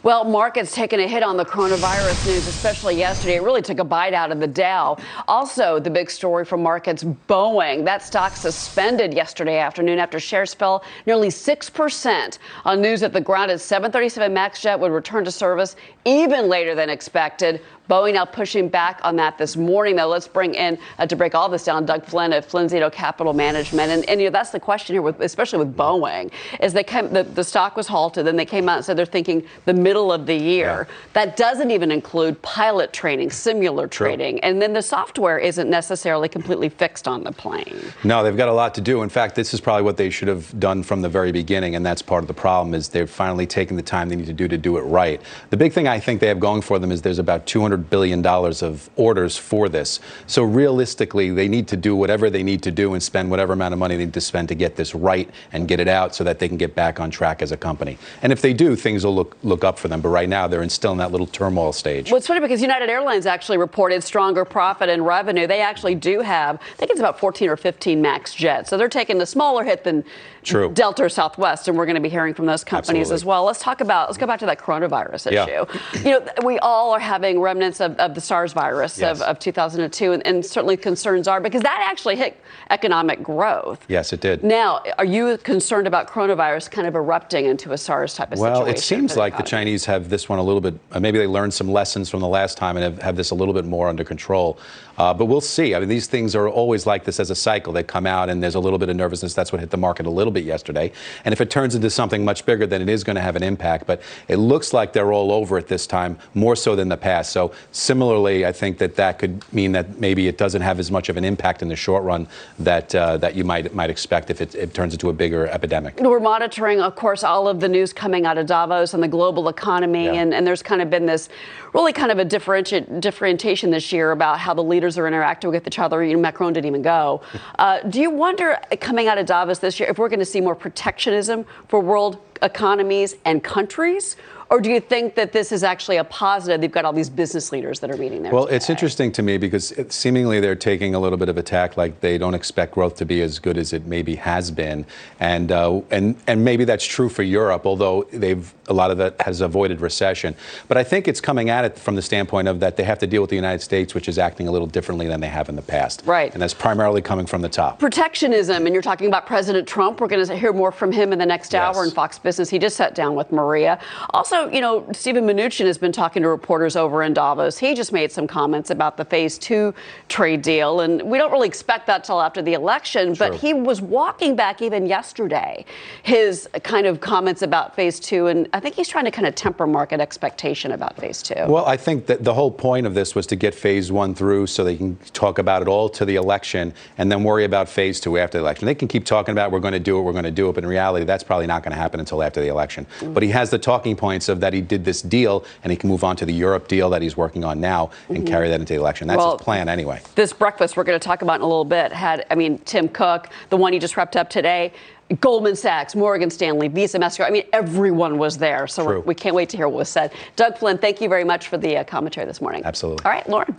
Well, markets taking a hit on the coronavirus news, especially yesterday. It really took a bite out of the Dow. Also, the big story from markets, Boeing. That stock suspended yesterday afternoon after shares fell nearly 6% on news that the grounded 737 MAX jet would return to service even later than expected. Boeing now pushing back on that this morning, though. Let's bring in, to break all this down, Doug Flynn at Flynn, Zito Capital Management. And that's the question here, especially with Boeing, is the stock was halted, then they came out and said they're thinking the middle of the year. Yeah. That doesn't even include pilot training, simulator training. And then the software isn't necessarily completely fixed on the plane. No, they've got a lot to do. In fact, this is probably what they should have done from the very beginning, and that's part of the problem, is they've finally taken the time they need to do it right. The big thing I think they have going for them is there's about $200 billion of orders for this. So realistically, they need to do whatever they need to do and spend whatever amount of money they need to spend to get this right and get it out so that they can get back on track as a company. And if they do, things will look up for them. But right now, they're still in that little turmoil stage. Well, it's funny because United Airlines actually reported stronger profit and revenue. They actually do have, I think it's about 14 or 15 MAX jets. So they're taking a smaller hit than Delta or Southwest, and we're going to be hearing from those companies as well. Let's go back to that coronavirus issue. You know, we all are having remnants of the SARS virus of 2002, and certainly concerns are, because that actually hit economic growth. Yes, it did. Now, are you concerned about coronavirus kind of erupting into a SARS type of situation? Well, it seems like the Chinese have this one a little bit, maybe they learned some lessons from the last time and have this a little bit more under control. But we'll see. I mean, these things are always like this as a cycle. They come out and there's a little bit of nervousness. That's what hit the market a little bit yesterday. And if it turns into something much bigger, then it is going to have an impact. But it looks like they're all over it this time, more so than the past. So similarly, I think that could mean that maybe it doesn't have as much of an impact in the short run that you might expect if it turns into a bigger epidemic. We're monitoring, of course, all of the news coming out of Davos and the global economy. And there's kind of been this really kind of a differentiation this year about how the leaders are interacting with each other. Macron didn't even go. Do you wonder, coming out of Davos this year, if we're going to see more protectionism for world economies and countries? Or do you think that this is actually a positive? They've got all these business leaders that are meeting there. Well, it's interesting to me because seemingly they're taking a little bit of attack, like they don't expect growth to be as good as it maybe has been, and maybe that's true for Europe, although a lot of that has avoided recession. But I think it's coming at it from the standpoint of that they have to deal with the United States, which is acting a little differently than they have in the past. Right. And that's primarily coming from the top. Protectionism, and you're talking about President Trump. We're going to hear more from him in the next hour in Fox Business. He just sat down with Maria. Also, you know, Stephen Mnuchin has been talking to reporters over in Davos. He just made some comments about the phase 2 trade deal, and we don't really expect that till after the election, but he was walking back even yesterday his kind of comments about phase 2, and I think he's trying to kind of temper market expectation about phase 2. Well, I think that the whole point of this was to get phase 1 through so they can talk about it all to the election and then worry about phase 2 after the election. They can keep talking about we're going to do it, but in reality, that's probably not going to happen until after the election. But he has the talking points of that he did this deal, and he can move on to the Europe deal that he's working on now and carry that into the election. That's his plan anyway. This breakfast we're going to talk about in a little bit had, Tim Cook, the one he just wrapped up today, Goldman Sachs, Morgan Stanley, Visa, MasterCard. Everyone was there. So we can't wait to hear what was said. Doug Flynn, thank you very much for the commentary this morning. Absolutely. All right, Lauren.